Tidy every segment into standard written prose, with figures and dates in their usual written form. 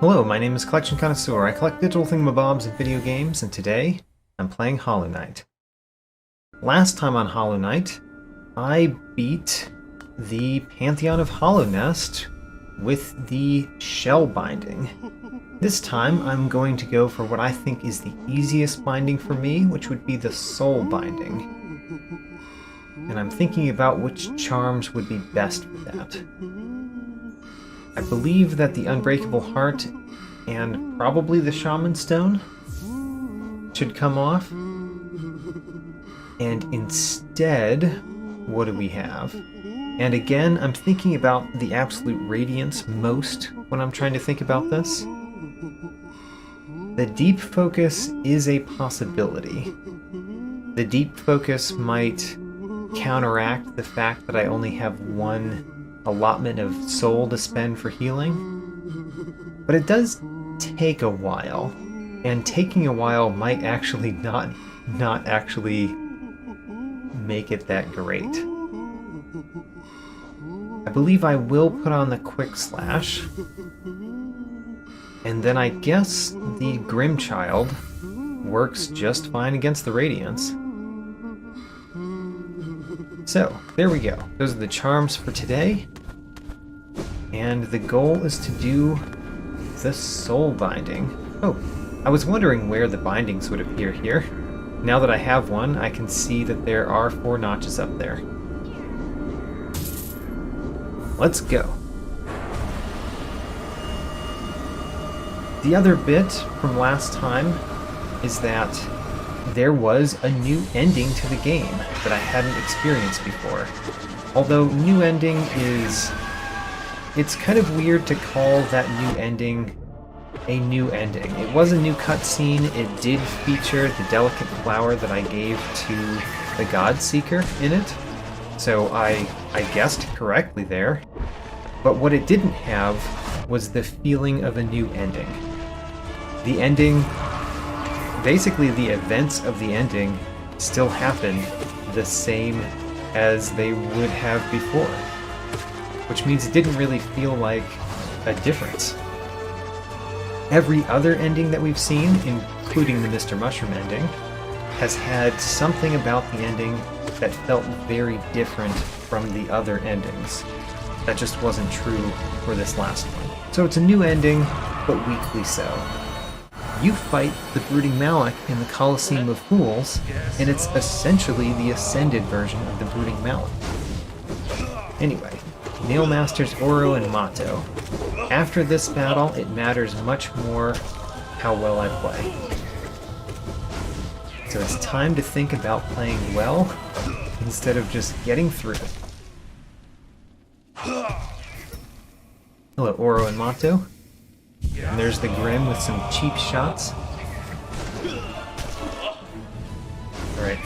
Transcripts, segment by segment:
Hello, my name is Collection Connoisseur. I collect digital thingamabobs and video games, and today I'm playing Hollow Knight. Last time on Hollow Knight, I beat the Pantheon of Hallownest with the shell binding. This time I'm going to go for what I think is the easiest binding for me, which would be the soul binding. And I'm thinking about which charms would be best for that. I believe that the Unbreakable Heart and probably the Shaman Stone should come off. And instead, what do we have? And again, I'm thinking about the Absolute Radiance most when I'm trying to think about this. The Deep Focus is a possibility. The Deep Focus might counteract the fact that I only have one allotment of soul to spend for healing, but it does take a while, and taking a while might actually not actually make it that great. I believe I will put on the Quick Slash, and then I guess the Grimchild works just fine against the Radiance. So, there we go. Those are the charms for today. And the goal is to do the soul binding. Oh, I was wondering where the bindings would appear here. Now that I have one, I can see that there are 4 notches up there. Let's go. The other bit from last time is that there was a new ending to the game that I hadn't experienced before. Although new ending is... it's kind of weird to call that new ending a new ending. It was a new cutscene. It did feature the delicate flower that I gave to the God Seeker in it. So I guessed correctly there. But what it didn't have was the feeling of a new ending. The ending... basically, the events of the ending still happen the same as they would have before. Which means it didn't really feel like a difference. Every other ending that we've seen, including the Mr. Mushroom ending, has had something about the ending that felt very different from the other endings. That just wasn't true for this last one. So it's a new ending, but weakly so. You fight the Brooding Malak in the Colosseum of Fools, and it's essentially the Ascended version of the Brooding Malak. Anyway, Nailmasters Oro and Mato. After this battle, it matters much more how well I play. So it's time to think about playing well, instead of just getting through. Hello, Oro and Mato. And there's the Grim with some cheap shots. Alright,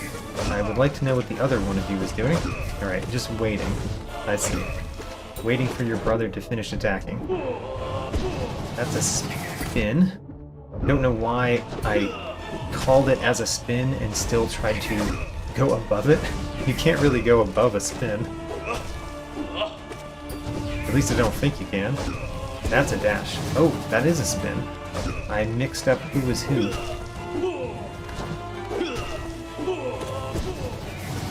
I would like to know what the other one of you is doing. Alright, just waiting. I see. Waiting for your brother to finish attacking. That's a spin. Don't know why I called it as a spin and still tried to go above it. You can't really go above a spin. At least I don't think you can. That's a dash. Oh, that is a spin. I mixed up who was who.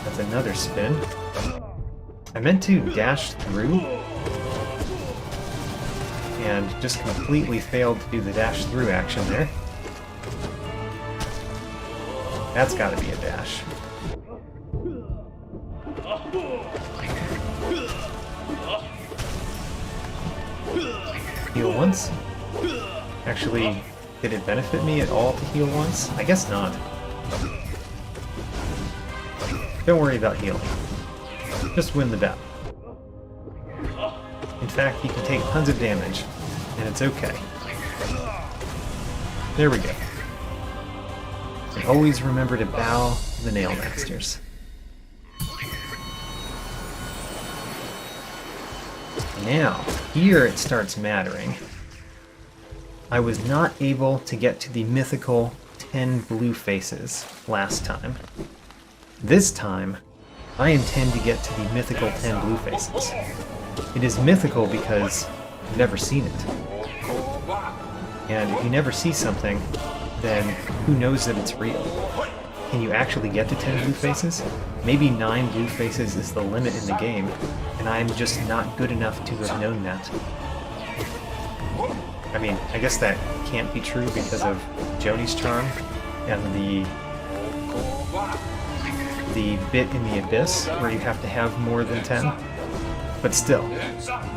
That's another spin. I meant to dash through and just completely failed to do the dash through action there. That's gotta be a dash. Heal once? Actually, did it benefit me at all to heal once? I guess not. Don't worry about healing. Just win the battle. In fact, you can take tons of damage, and it's okay. There we go. And always remember to bow the Nailmasters. Now, here it starts mattering. I was not able to get to the mythical 10 blue faces last time. This time, I intend to get to the mythical 10 blue faces. It is mythical because I've never seen it. And if you never see something, then who knows that it's real? Can you actually get to 10 blue faces? Maybe 9 blue faces is the limit in the game, and I'm just not good enough to have known that. I mean, I guess that can't be true because of Joni's charm and the bit in the abyss where you have to have more than 10. But still,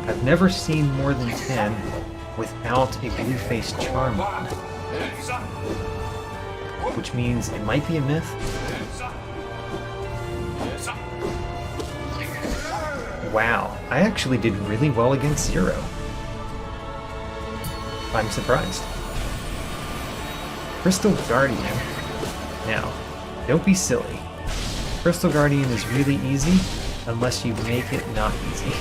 I've never seen more than 10 without a blue face charm on. Which means it might be a myth. Wow, I actually did really well against 0. I'm surprised. Crystal Guardian. Now, don't be silly. Crystal Guardian is really easy unless you make it not easy.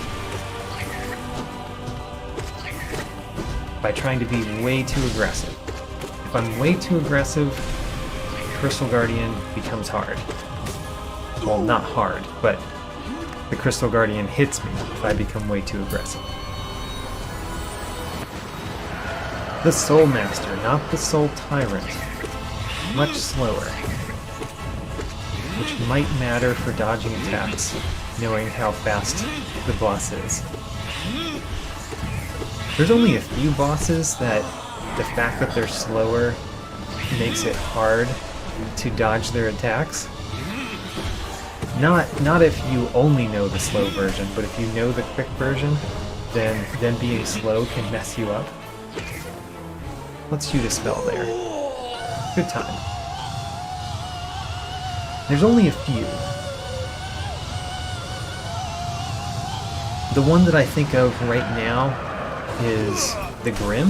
By trying to be way too aggressive. If I'm way too aggressive, Crystal Guardian becomes hard. Well, not hard, but the Crystal Guardian hits me if I become way too aggressive. The Soul Master, not the Soul Tyrant. Much slower. Which might matter for dodging attacks, knowing how fast the boss is. There's only a few bosses that the fact that they're slower makes it hard to dodge their attacks. Not if you only know the slow version, but if you know the quick version, then being slow can mess you up. Let's shoot a spell there. Good time. There's only a few. The one that I think of right now is the Grim.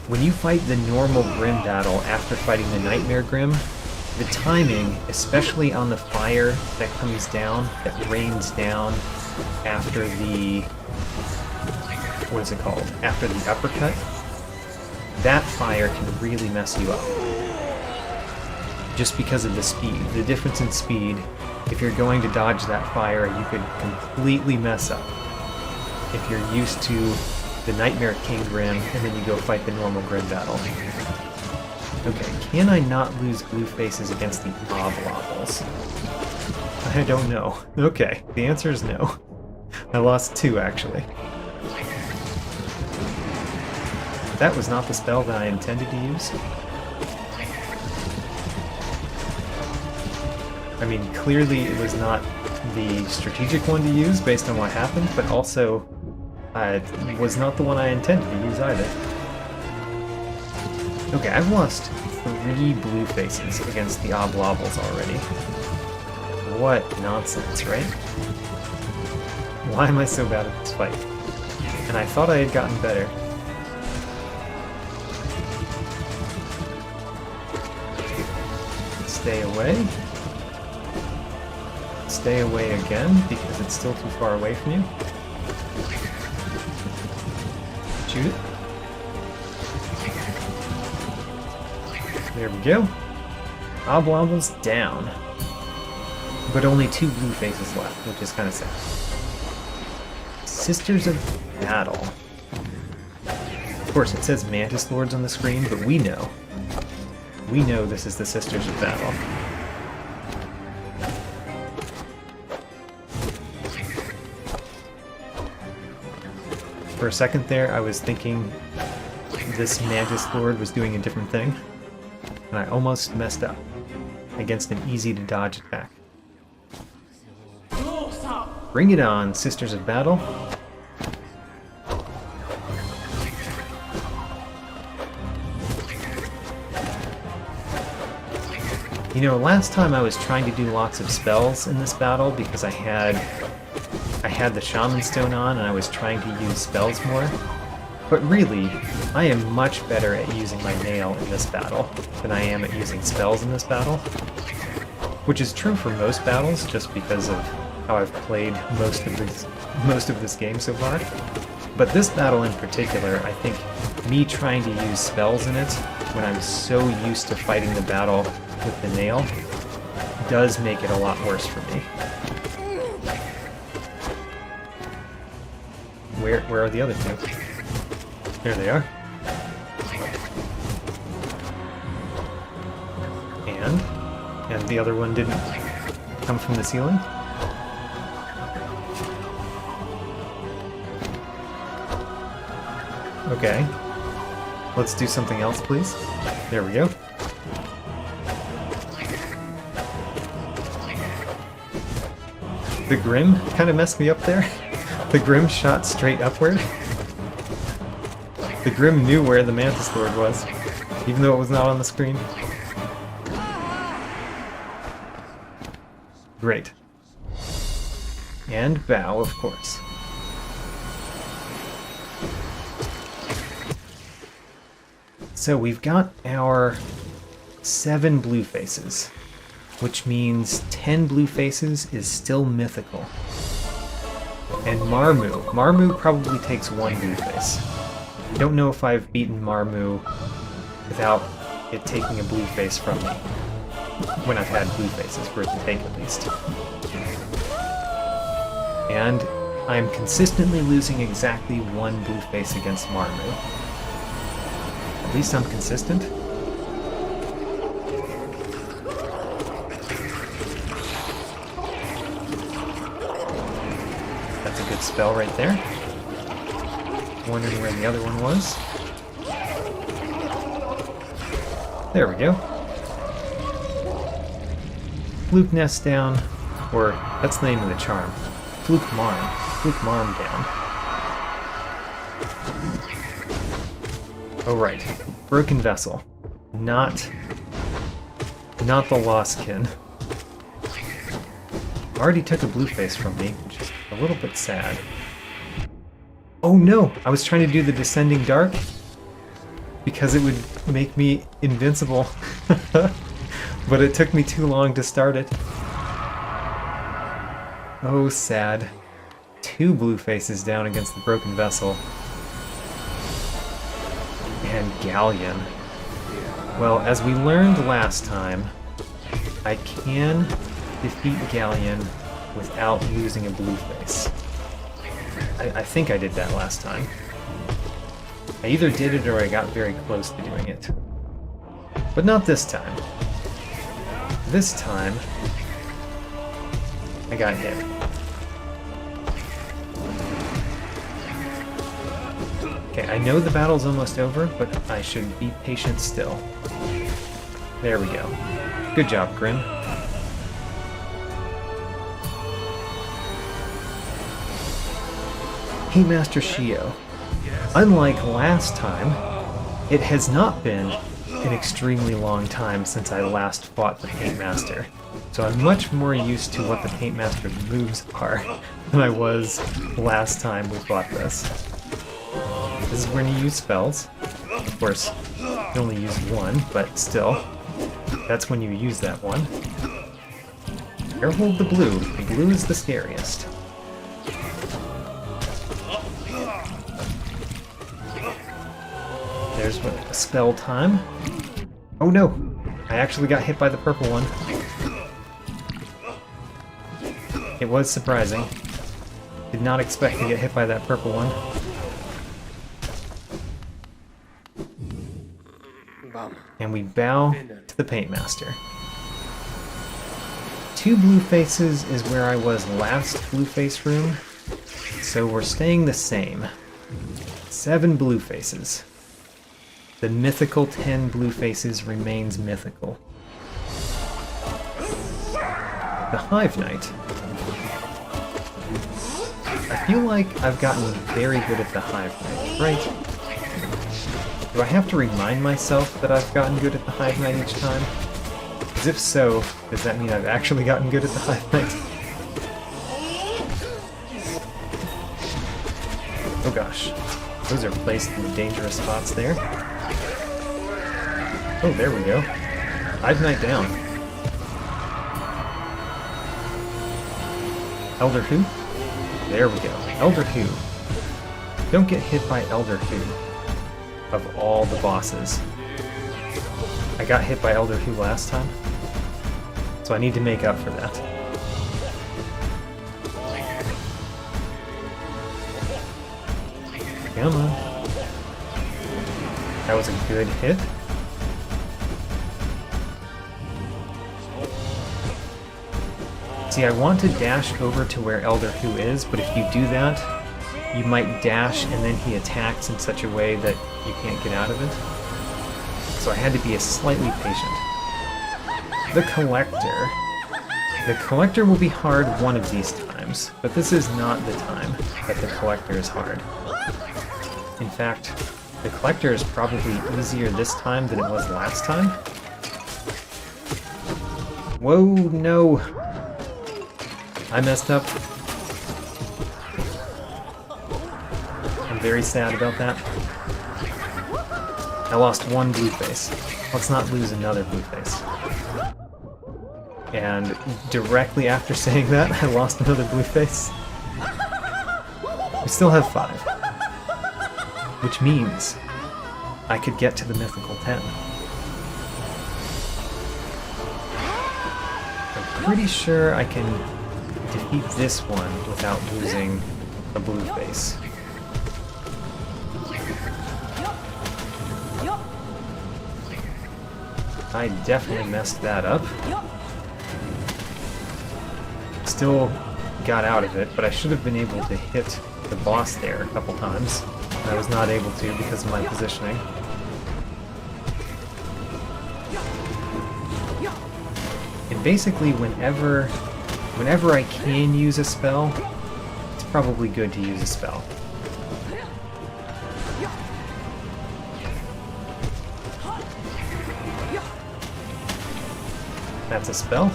When you fight the normal Grim battle after fighting the Nightmare Grim, the timing, especially on the fire that comes down, that rains down after the... what is it called? After the uppercut, that fire can really mess you up. Just because of the speed. The difference in speed, if you're going to dodge that fire, you could completely mess up. If you're used to the Nightmare King Grim, and then you go fight the normal Grim battle. Okay, can I not lose blue faces against the Oblobbles? I don't know. Okay, the answer is no. I lost 2, actually. That was not the spell that I intended to use. I mean, clearly it was not the strategic one to use based on what happened, but also it was not the one I intended to use either. Okay, I've lost 3 blue faces against the Oblobbles already. What nonsense, right? Why am I so bad at this fight? And I thought I had gotten better. Stay away. Stay away again, because it's still too far away from you. Shoot it. There we go. Oblobbles down. But only 2 blue faces left, which is kind of sad. Sisters of Battle. Of course, it says Mantis Lords on the screen, but we know. We know this is the Sisters of Battle. For a second there, I was thinking this Mantis Lord was doing a different thing, and I almost messed up against an easy-to-dodge attack. Bring it on, Sisters of Battle. You know, last time I was trying to do lots of spells in this battle because I had the Shaman Stone on and I was trying to use spells more. But really, I am much better at using my nail in this battle than I am at using spells in this battle. Which is true for most battles, just because of how I've played most of this game so far. But this battle in particular, I think me trying to use spells in it when I'm so used to fighting the battle with the nail does make it a lot worse for me. Where are the other 2? There they are. And the other one didn't come from the ceiling? Okay. Let's do something else, please. There we go. The Grim kind of messed me up there. The Grim shot straight upward. The Grim knew where the Mantis Lord was, even though it was not on the screen. Great. And bow, of course. So we've got our 7 blue faces, which means 10 blue faces is still mythical. And Marmu probably takes 1 blue face. I don't know if I've beaten Marmu without it taking a blue face from me. When I've had blue faces for it to take, at least. And I'm consistently losing exactly 1 blue face against Marmu. At least I'm consistent. That's a good spell right there. Wondering where the other one was. There we go. Fluke Nest down, or that's the name of the charm. Fluke Marm down. Oh right, Broken Vessel. Not the Lost Kin. Already took a blue face from me, which is a little bit sad. Oh no! I was trying to do the Descending Dark because it would make me invincible. But it took me too long to start it. Oh, sad. 2 blue faces down against the Broken Vessel. And Galleon. Well, as we learned last time, I can defeat Galleon without losing a blue face. I think I did that last time. I either did it or I got very close to doing it. But not this time. This time, I got hit. Okay, I know the battle's almost over, but I should be patient still. There we go. Good job, Grim. Hey, Master Shio. Unlike last time, it has not been an extremely long time since I last fought the Paint Master, so I'm much more used to what the Paint Master's moves are than I was last time we fought this. This is when you use spells. Of course, you can only use 1, but still, that's when you use that one. Careful of the blue. The blue is the scariest. There's a spell time. Oh no! I actually got hit by the purple one. It was surprising. Did not expect to get hit by that purple one. And we bow to the Paint Master. 2 blue faces is where I was last blue face room, so we're staying the same. 7 blue faces. The mythical 10 blue faces remains mythical. The Hive Knight. I feel like I've gotten very good at the Hive Knight, right? Do I have to remind myself that I've gotten good at the Hive Knight each time? Because if so, does that mean I've actually gotten good at the Hive Knight? Oh gosh. Those are placed in dangerous spots there. Oh, there we go. Hive Knight down. Elder Who? There we go. Elder Who. Don't get hit by Elder Who. Of all the bosses. I got hit by Elder Who last time, so I need to make up for that. Come on. That was a good hit. See, I want to dash over to where Elder Who is, but if you do that, you might dash and then he attacks in such a way that you can't get out of it. So I had to be slightly patient. The Collector. The Collector will be hard one of these times, but this is not the time that the Collector is hard. In fact, the Collector is probably easier this time than it was last time. Whoa, no! I messed up. I'm very sad about that. I lost one blue face. Let's not lose another blue face. And directly after saying that, I lost another blue face. We still have 5. Which means I could get to the mythical 10. I'm pretty sure I can defeat this one without losing a blue face. I definitely messed that up. Still got out of it, but I should have been able to hit the boss there a couple times. I was not able to because of my positioning. And basically, whenever I can use a spell, it's probably good to use a spell. That's a spell?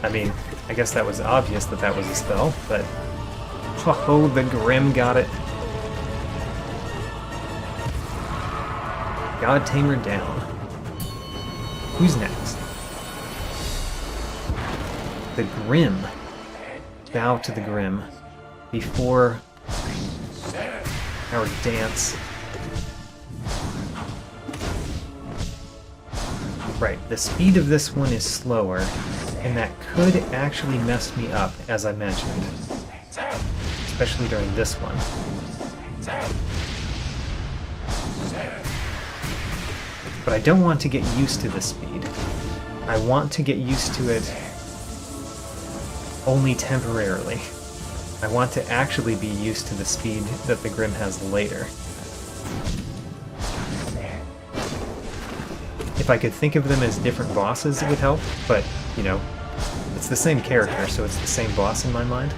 I mean, I guess that was obvious that that was a spell, but... Oh, the Grim got it. God Tamer down. Who's next? The Grim. Bow to the Grim before our dance. Right, the speed of this one is slower, and that could actually mess me up, as I mentioned. Especially during this one. But I don't want to get used to the speed. I want to get used to it only temporarily. I want to actually be used to the speed that the Grim has later. If I could think of them as different bosses, it would help, but, you know, it's the same character, so it's the same boss in my mind.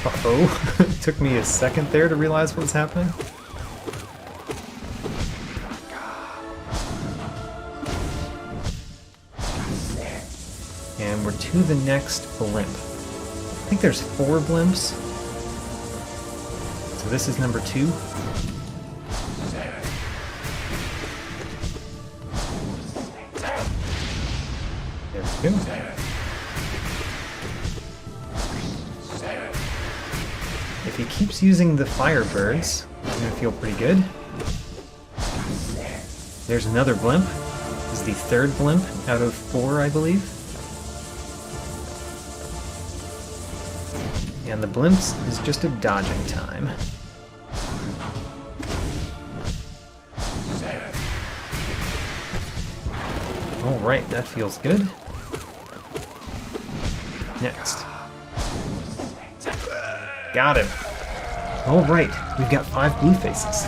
Uh-oh. It took me a second there to realize what was happening. And we're to the next blimp. I think there's 4 blimps. So this is number 2. There we go. If he keeps using the Firebirds, I'm gonna feel pretty good. There's another blimp. This is the 3rd blimp out of 4, I believe. And the blimps is just a dodging time. Alright, that feels good. Next. Got him. Alright, we've got 5 blue faces.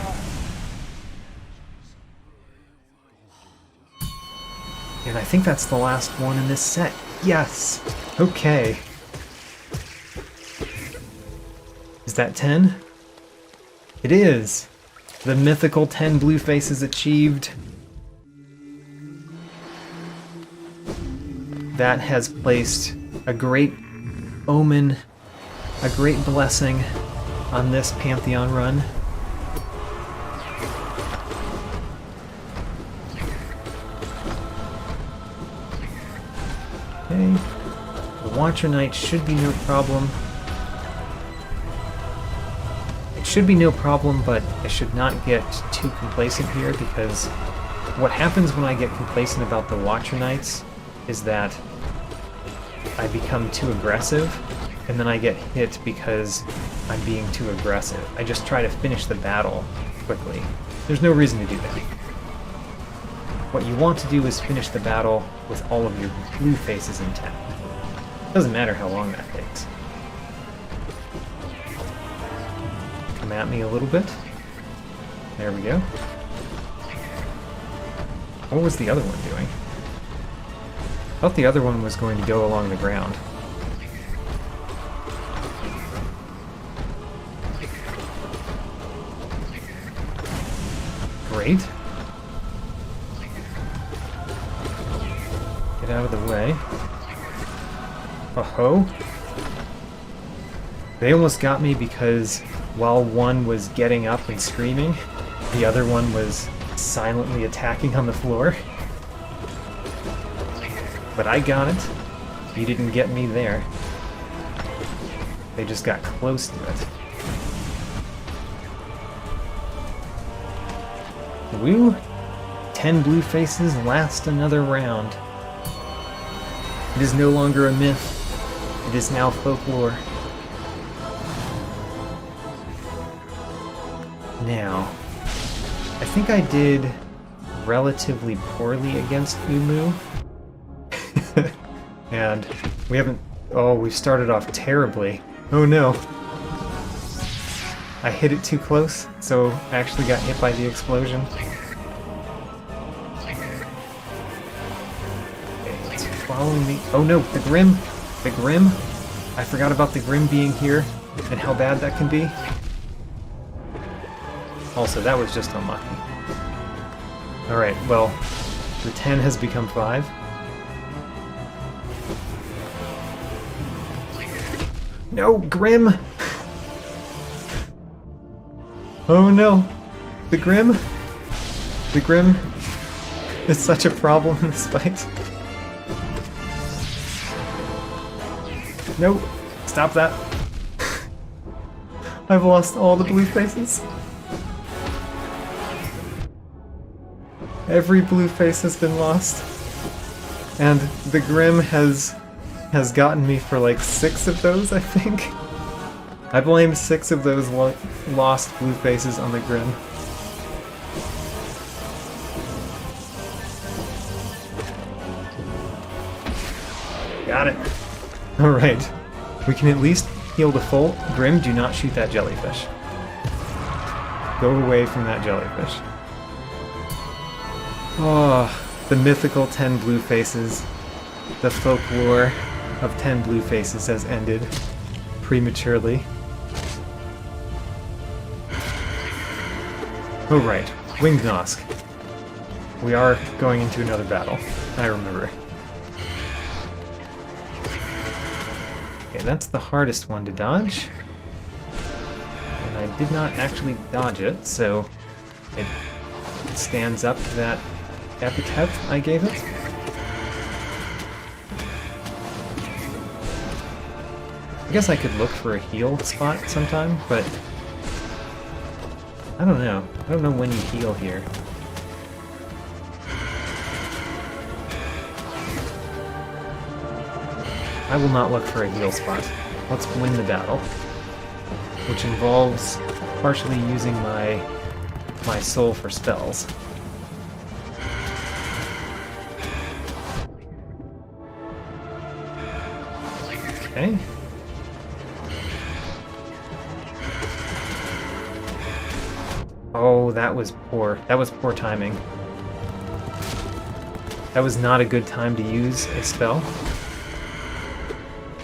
And I think that's the last one in this set. Yes! Okay. Is that 10? It is! The mythical 10 blue faces achieved. That has placed a great omen, a great blessing on this Pantheon run. Okay, the Watcher Knight should be no problem. It should be no problem, but I should not get too complacent here, because what happens when I get complacent about the Watcher Knights is that I become too aggressive, and then I get hit because I'm being too aggressive. I just try to finish the battle quickly. There's no reason to do that. what you want to do is finish the battle with all of your blue faces intact. Doesn't matter how long that takes. Come at me a little bit. There we go. What was the other one doing? I thought the other one was going to go along the ground. Great. Get out of the way. Oh-ho. They almost got me because while one was getting up and screaming, the other one was silently attacking on the floor. But I got it. You didn't get me there. They just got close to it. Woo! 10 blue faces last another round. It is no longer a myth. It is now folklore. Now, I think I did relatively poorly against Umu. And we haven't... Oh, we started off terribly. Oh no. I hit it too close, so I actually got hit by the explosion. Okay, it's following me. Oh no, the Grim! The Grim! I forgot about the Grim being here, and how bad that can be. Also, that was just unlucky. Alright, well, the 10 has become 5. No, Grim! Oh no! The Grim? The Grim is such a problem in this fight. No! Stop that! I've lost all the blue faces. Every blue face has been lost. And the Grim has gotten me for like 6 of those, I think. I blame 6 of those lost blue faces on the Grim. Got it. Alright. We can at least heal the full. Grim, do not shoot that jellyfish. Go away from that jellyfish. Oh, the mythical 10 blue faces. The folklore of 10 blue faces has ended prematurely. Oh right, Winged Nosk. We are going into another battle, I remember. Okay, that's the hardest one to dodge. And I did not actually dodge it, so it stands up to that epithet I gave it. I guess I could look for a heal spot sometime, but I don't know. I don't know when you heal here. I will not look for a heal spot. Let's win the battle, which involves partially using my soul for spells. Okay. Oh, that was poor. That was poor timing. That was not a good time to use a spell.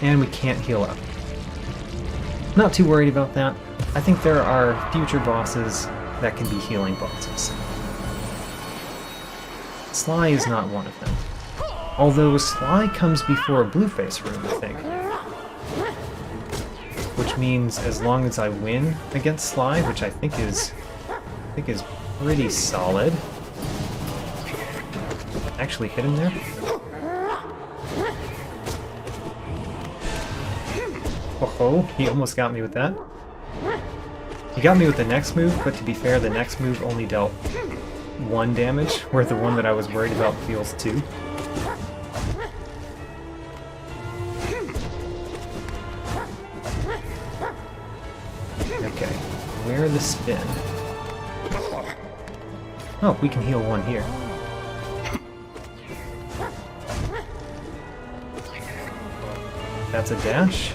And we can't heal up. Not too worried about that. I think there are future bosses that can be healing bosses. Sly is not one of them. Although Sly comes before a Blueface room, I think. Which means as long as I win against Sly, which I think is pretty solid. Actually hit him there. Oh, he almost got me with that. He got me with the next move, but to be fair, the next move only dealt 1 damage, where the one that I was worried about deals 2. Okay, where the spin? Oh, we can heal 1 here. That's a dash.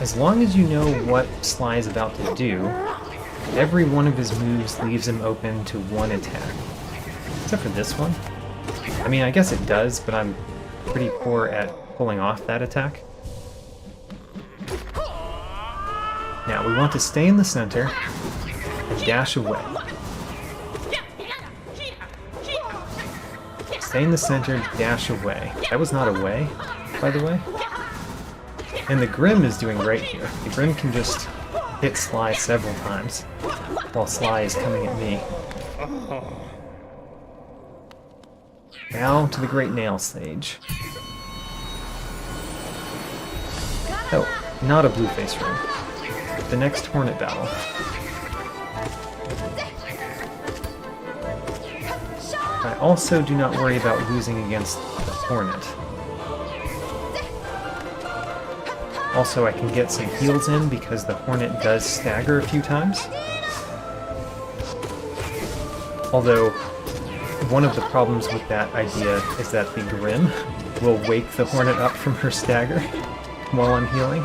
As long as you know what Sly is about to do, every one of his moves leaves him open to one attack. Except for this one. I mean, I guess it does, but I'm pretty poor at pulling off that attack. Now, we want to stay in the center and dash away. Stay in the center, dash away. That was not away, by the way. And the Grim is doing great here. The Grim can just hit Sly several times while Sly is coming at me. Now to the Great Nail stage. Oh, not a blue face ring. The next Hornet battle. I also do not worry about losing against the Hornet. Also, I can get some heals in because the Hornet does stagger a few times. Although, one of the problems with that idea is that the Grim will wake the Hornet up from her stagger while I'm healing.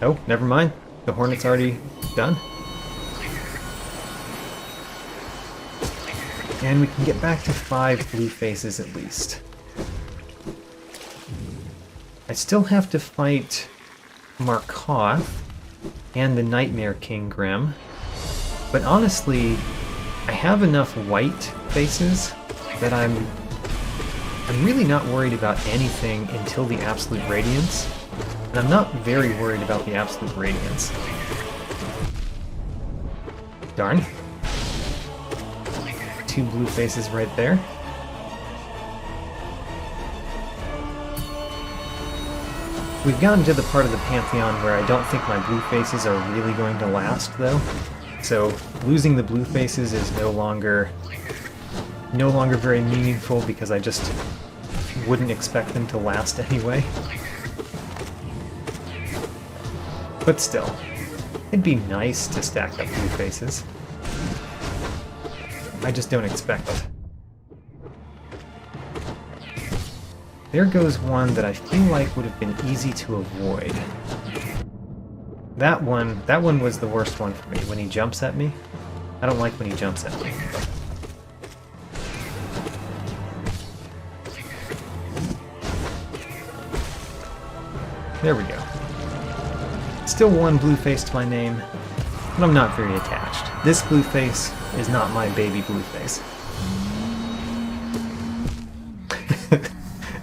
Oh, never mind. The Hornet's already done. And we can get back to 5 blue faces at least. I still have to fight Markoth and the Nightmare King Grim, but honestly, I have enough white faces that I'm really not worried about anything until the Absolute Radiance, and I'm not very worried about the Absolute Radiance. Darn. 2 blue faces right there. We've gotten to the part of the Pantheon where I don't think my blue faces are really going to last, though. So losing the blue faces is no longer very meaningful because I just wouldn't expect them to last anyway. But still, it'd be nice to stack up blue faces. I just don't expect it. There goes one that I feel like would have been easy to avoid. That one was the worst one for me, when he jumps at me. I don't like when he jumps at me. There we go. Still 1 blue face to my name, but I'm not very attached. This blue face is not my baby blue face.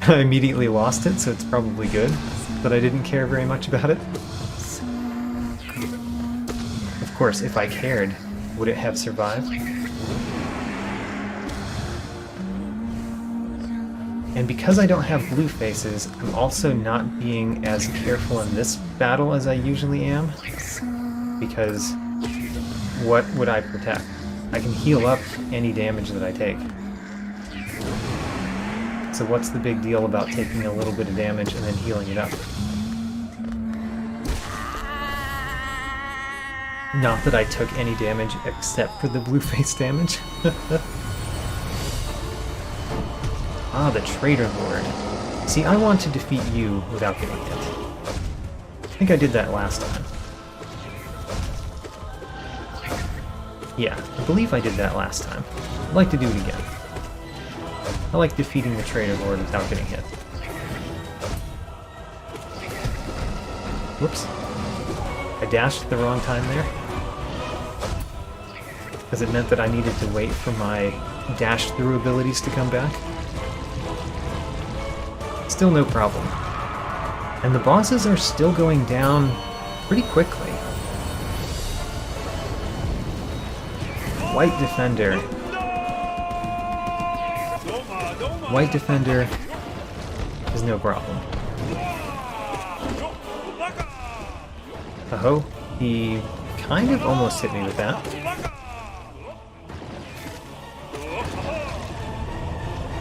I immediately lost it, so it's probably good, but I didn't care very much about it. Of course, if I cared, would it have survived? And because I don't have blue faces, I'm also not being as careful in this battle as I usually am, because what would I protect? I can heal up any damage that I take. So what's the big deal about taking a little bit of damage and then healing it up? Not that I took any damage except for the blue face damage. Ah, the Traitor Lord. See, I want to defeat you without getting hit. I think I did that last time. Yeah, I believe I did that last time. I'd like to do it again. I like defeating the Traitor Lord without getting hit. Whoops. I dashed at the wrong time there. Because it meant that I needed to wait for my dash-through abilities to come back. Still no problem. And the bosses are still going down pretty quickly. White Defender. White Defender is no problem. Oh, he kind of almost hit me with that.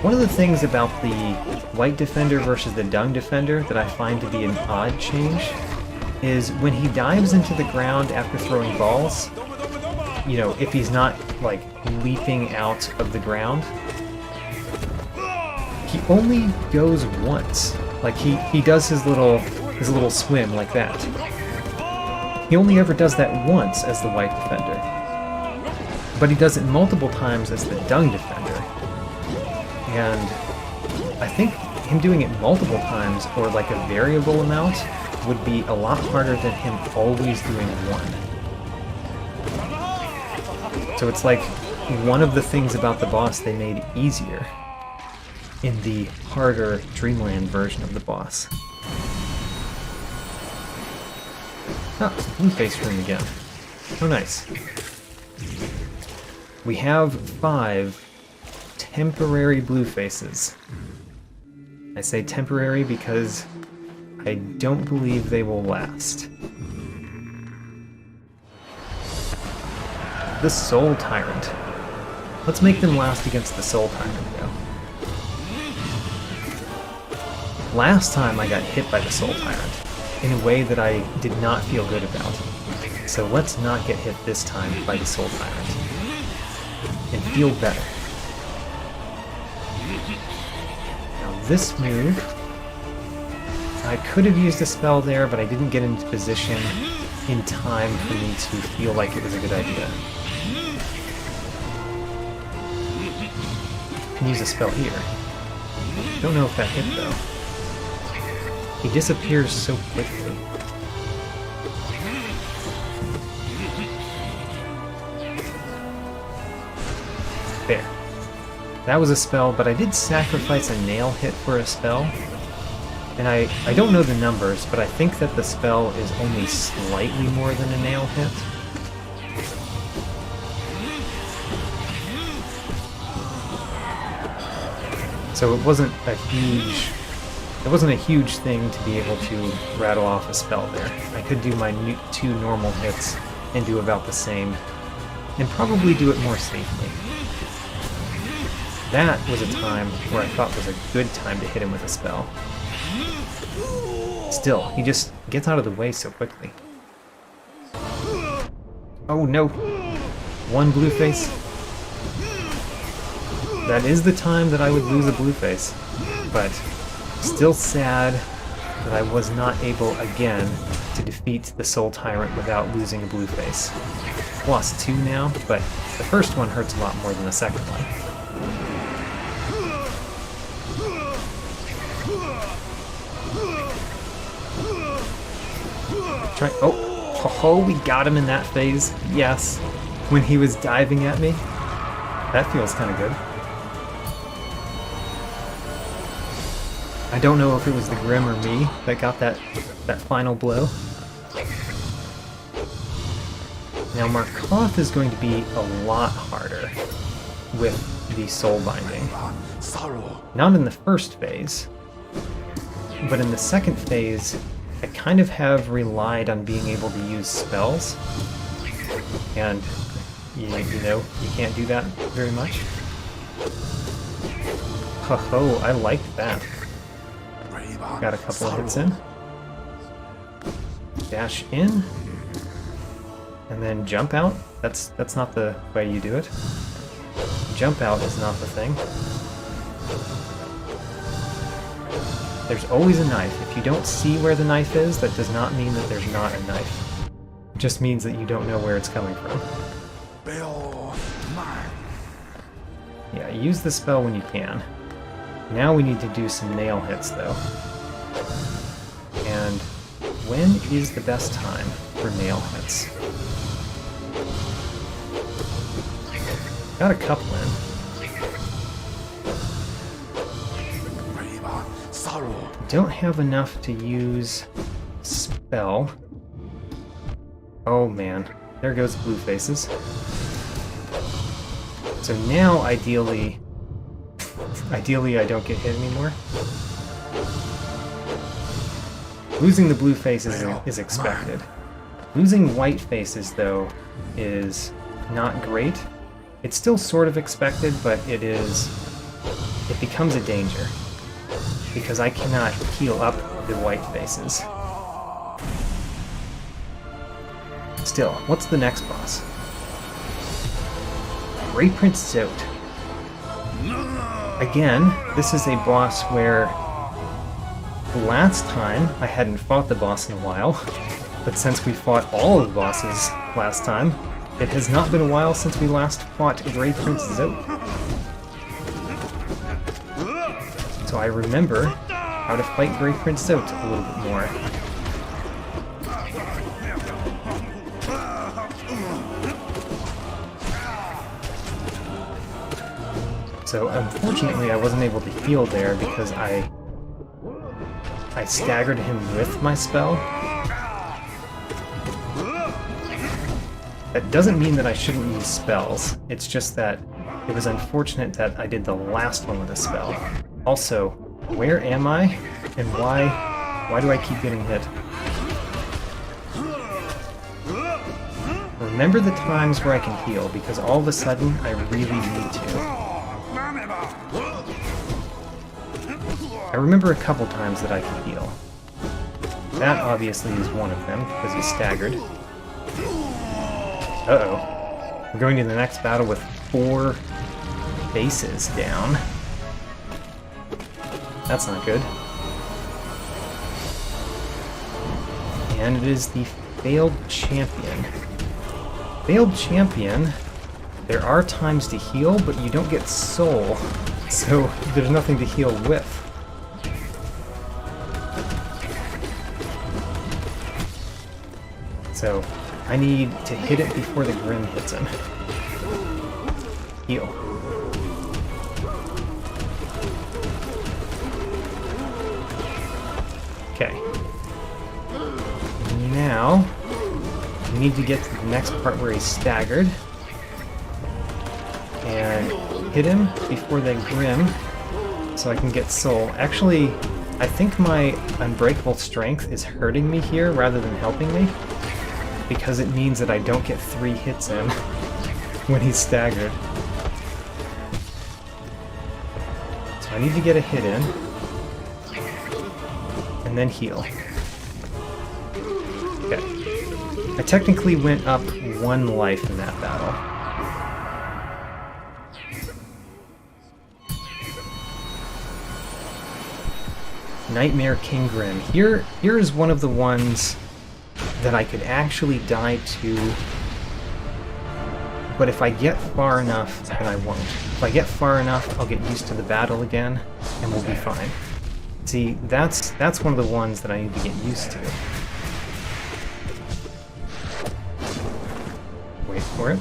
One of the things about the White Defender versus the Dung Defender that I find to be an odd change is when he dives into the ground after throwing balls, you know, if he's not, like, leaping out of the ground, he only goes once. Like he does his little swim like that. He only ever does that once as the white defender. But he does it multiple times as the dung defender. And I think him doing it multiple times, or like a variable amount, would be a lot harder than him always doing one. So it's like one of the things about the boss they made easier in the harder Dreamland version of the boss. Ah, blue face room again. Oh, nice. We have 5 temporary blue faces. I say temporary because I don't believe they will last. The Soul Tyrant. Let's make them last against the Soul Tyrant, though. Last time I got hit by the Soul Tyrant in a way that I did not feel good about. So let's not get hit this time by the Soul Tyrant. And feel better. Now this move, I could have used a spell there, but I didn't get into position in time for me to feel like it was a good idea. I can use a spell here. Don't know if that hit though. He disappears so quickly. There. That was a spell, but I did sacrifice a nail hit for a spell. And I don't know the numbers, but I think that the spell is only slightly more than a nail hit. So it wasn't a huge thing to be able to rattle off a spell there. I could do my 2 normal hits and do about the same, and probably do it more safely. That was a time where I thought was a good time to hit him with a spell. Still, he just gets out of the way so quickly. Oh no! 1 blue face. That is the time that I would lose a blue face, but still sad that I was not able again to defeat the Soul Tyrant without losing a blue face. Lost 2 now, but the first one hurts a lot more than the second one. Oh, we got him in that phase. Yes, when he was diving at me. That feels kind of good. I don't know if it was the Grim or me that got that final blow. Now Markoth is going to be a lot harder with the Soul Binding. Not in the first phase, but in the second phase, I kind of have relied on being able to use spells, and you know, you can't do that very much. Ho-ho, I liked that. Got a couple of hits in. Dash in, and then jump out. That's not the way you do it. Jump out is not the thing. There's always a knife. If you don't see where the knife is, that does not mean that there's not a knife. It just means that you don't know where it's coming from. Yeah, use the spell when you can. Now we need to do some nail hits, though. And when is the best time for nail hits? Got a couple in. Don't have enough to use spell. Oh man, there goes blue faces. So now ideally I don't get hit anymore. Losing the blue faces is expected. Losing white faces, though, is not great. It's still sort of expected, but it becomes a danger, because I cannot heal up the white faces. Still, what's the next boss? Great Prince Zote. again, this is a boss where last time I hadn't fought the boss in a while, but since we fought all of the bosses last time, it has not been a while since we last fought Grey Prince Zope. So I remember how to fight Grey Prince Zope a little bit more. So unfortunately I wasn't able to heal there because I staggered him with my spell. That doesn't mean that I shouldn't use spells, it's just that it was unfortunate that I did the last one with a spell. Also, where am I, and why do I keep getting hit? Remember the times where I can heal, because all of a sudden I really need to. I remember a couple times that I can heal. That obviously is one of them, because he's staggered. Uh-oh. We're going to the next battle with 4 bases down. That's not good. And it is the Failed Champion. Failed Champion, there are times to heal, but you don't get soul, so there's nothing to heal with. So I need to hit it before the Grim hits him. Heal. Okay. Now, we need to get to the next part where he's staggered. And hit him before the Grim, so I can get soul. Actually, I think my Unbreakable Strength is hurting me here rather than helping me, because it means that I don't get 3 hits in when he's staggered. So I need to get a hit in, and then heal. Okay. I technically went up 1 life in that battle. Nightmare King Grim. Here is one of the ones that I could actually die to, but if I get far enough, then I won't. If I get far enough, I'll get used to the battle again, and we'll be fine. See, that's one of the ones that I need to get used to. Wait for it.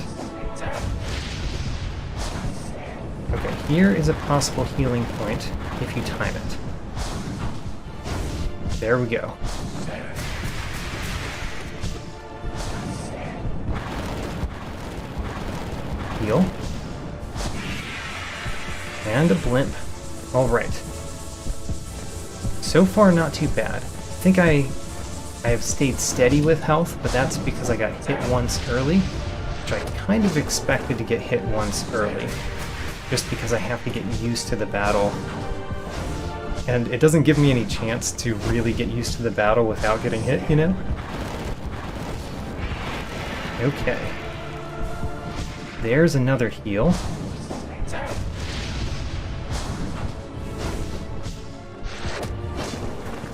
Okay, here is a possible healing point if you time it. There we go. Heal. And a blimp. Alright. So far, not too bad. I think I have stayed steady with health, but that's because I got hit once early, which I kind of expected to get hit once early, just because I have to get used to the battle. And it doesn't give me any chance to really get used to the battle without getting hit, you know? Okay. There's another heal.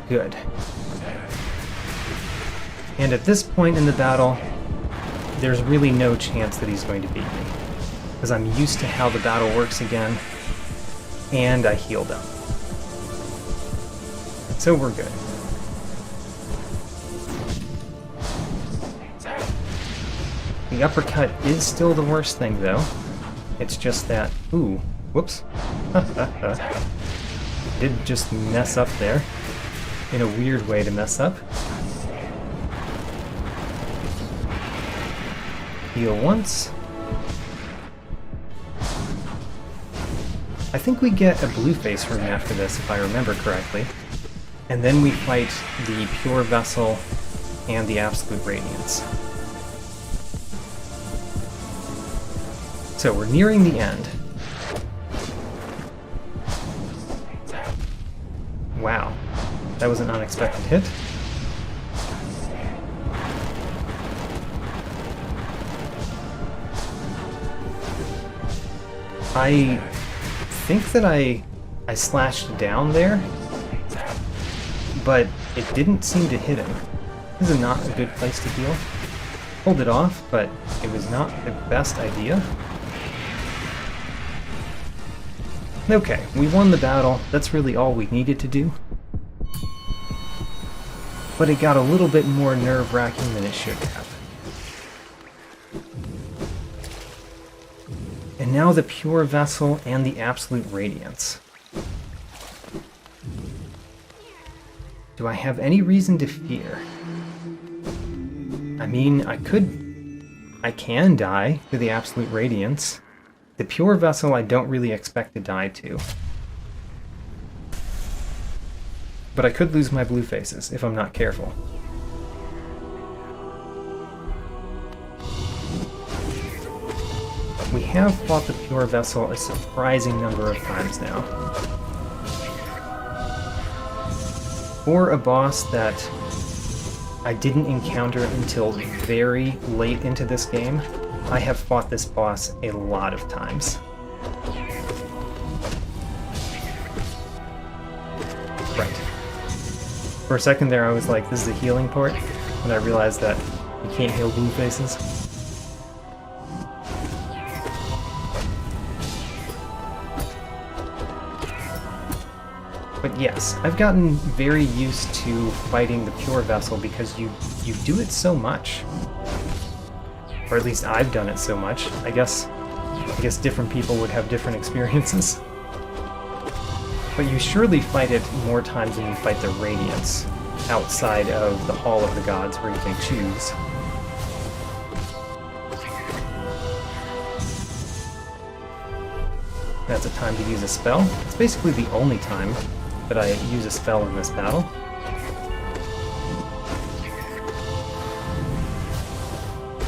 Good. And at this point in the battle, there's really no chance that he's going to beat me, because I'm used to how the battle works again, and I healed him. So we're good. The uppercut is still the worst thing, though. It's just that... Ooh, whoops. Did just mess up there. In a weird way to mess up. Heal once. I think we get a blue face room after this, if I remember correctly. And then we fight the Pure Vessel and the Absolute Radiance. So we're nearing the end. Wow, that was an unexpected hit. I think that I slashed down there, but it didn't seem to hit him. This is not a good place to heal. Pulled it off, but it was not the best idea. Okay, we won the battle. That's really all we needed to do. But it got a little bit more nerve-wracking than it should have. And now the Pure Vessel and the Absolute Radiance. Do I have any reason to fear? I mean, I can die to the Absolute Radiance. The Pure Vessel I don't really expect to die to. But I could lose my blue faces if I'm not careful. We have fought the Pure Vessel a surprising number of times now. For a boss that I didn't encounter until very late into this game, I have fought this boss a lot of times. Right. For a second there I was like, this is a healing port, and I realized that you can't heal blue faces. But yes, I've gotten very used to fighting the Pure Vessel because you do it so much. Or at least I've done it so much. I guess different people would have different experiences. But you surely fight it more times than you fight the Radiance, outside of the Hall of the Gods where you can choose. That's a time to use a spell. It's basically the only time that I use a spell in this battle.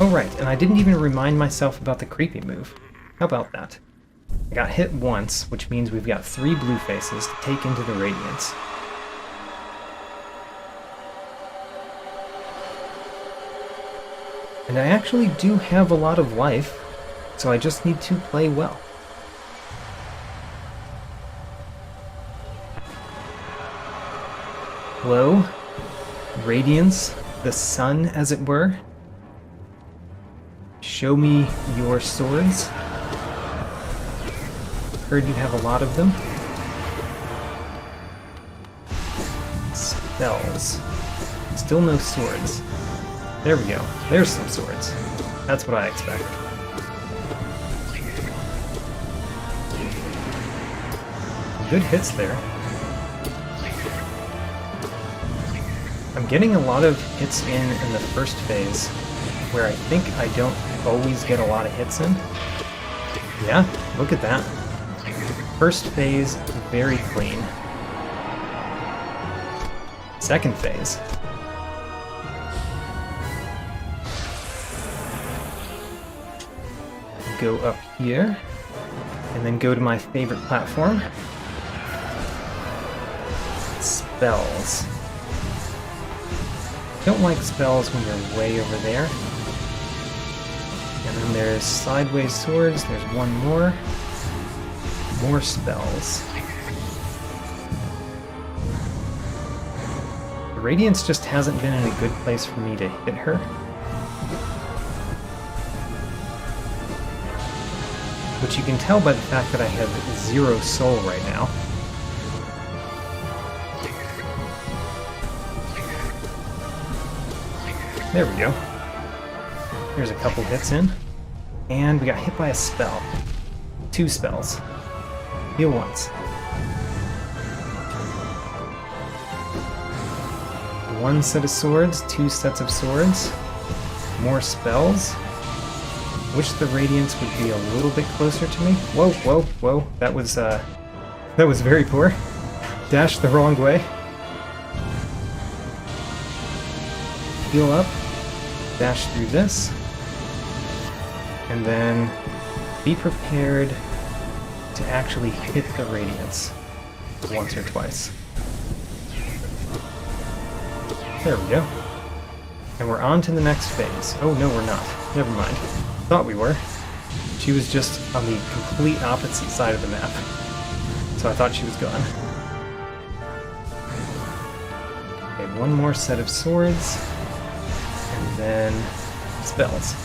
Oh right, and I didn't even remind myself about the creepy move. How about that? I got hit once, which means we've got 3 blue faces to take into the Radiance. And I actually do have a lot of life, so I just need to play well. Hello, Radiance, the sun, as it were. Show me your swords. Heard you have a lot of them. Spells. Still no swords. There we go. There's some swords. That's what I expect. Good hits there. I'm getting a lot of hits in the first phase, where I think I don't always get a lot of hits in. Yeah, look at that. First phase, very clean. Second phase. Go up here, and then go to my favorite platform. Spells. Don't like spells when you're way over there. And then there's sideways swords, there's one more. More spells. The Radiance just hasn't been in a good place for me to hit her. Which you can tell by the fact that I have 0 soul right now. There we go. There's a couple hits in. And we got hit by a spell. 2 spells. Heal once. 1 set of swords, 2 sets of swords. More spells. Wish the Radiance would be a little bit closer to me. Whoa, whoa, whoa. That was very poor. Dashed the wrong way. Heal up. Dash through this. And then be prepared to actually hit the Radiance once or twice. There we go. And we're on to the next phase. Oh no, we're not. Never mind. Thought we were. She was just on the complete opposite side of the map. so I thought she was gone. Okay, one more set of swords, and then spells.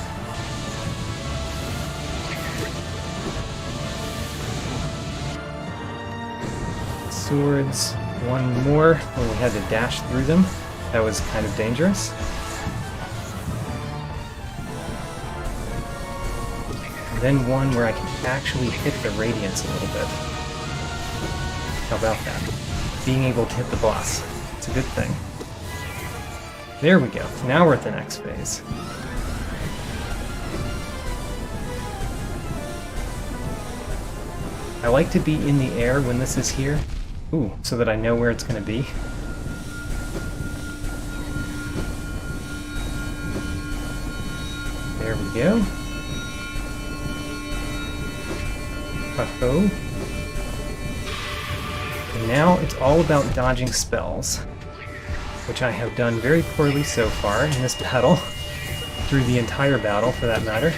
Swords, one more when we had to dash through them. That was kind of dangerous. And then one where I can actually hit the Radiance a little bit. How about that? Being able to hit the boss. It's a good thing. There we go. Now we're at the next phase. I like to be in the air when this is here. Ooh, so that I know where it's going to be. There we go. Uh-oh. And now it's all about dodging spells, which I have done very poorly so far in this battle, through the entire battle for that matter.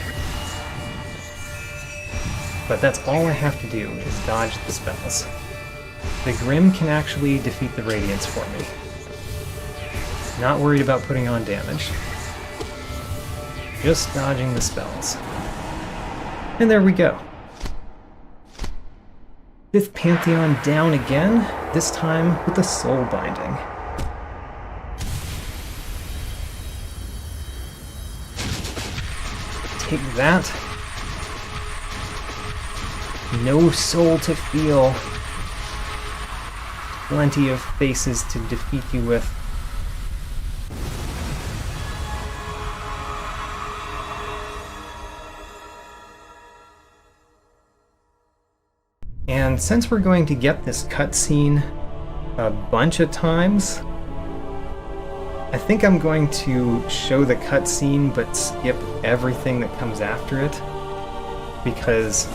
But that's all I have to do, is dodge the spells. The Grim can actually defeat the Radiance for me. Not worried about putting on damage. Just dodging the spells. And there we go. 5th Pantheon down again, this time with the Soul Binding. Take that. No soul to feel. Plenty of faces to defeat you with. And since we're going to get this cutscene a bunch of times, I think I'm going to show the cutscene but skip everything that comes after it, because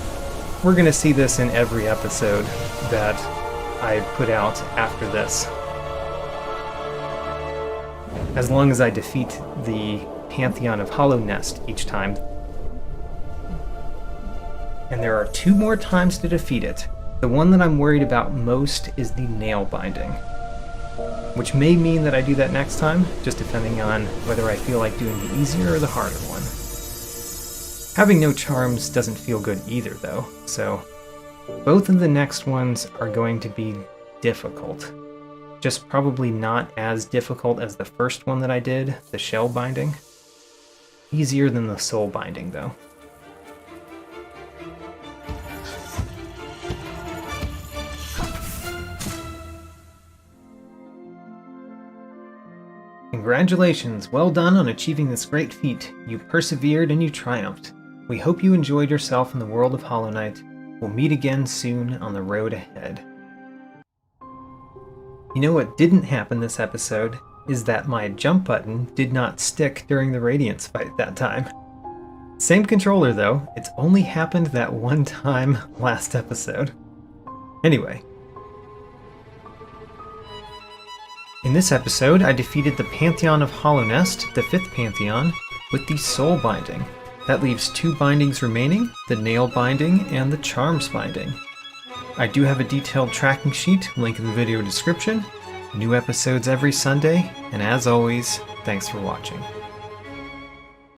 we're going to see this in every episode that I put out after this. As long as I defeat the Pantheon of Hallownest each time. And there are 2 more times to defeat it. The one that I'm worried about most is the nail binding, which may mean that I do that next time, just depending on whether I feel like doing the easier or the harder one. Having no charms doesn't feel good either, though, so both of the next ones are going to be difficult. Just probably not as difficult as the first one that I did, the shell binding. Easier than the soul binding, though. Congratulations, well done on achieving this great feat. You persevered and you triumphed. We hope you enjoyed yourself in the world of Hollow Knight. We'll meet again soon on the road ahead. You know what didn't happen this episode is that my jump button did not stick during the Radiance fight that time. Same controller though, it's only happened that one time last episode. Anyway. In this episode, I defeated the Pantheon of Hallownest, the 5th Pantheon, with the Soul Binding. That leaves 2 bindings remaining, the Nail Binding and the Charms Binding. I do have a detailed tracking sheet, link in the video description. New episodes every Sunday, and as always, thanks for watching.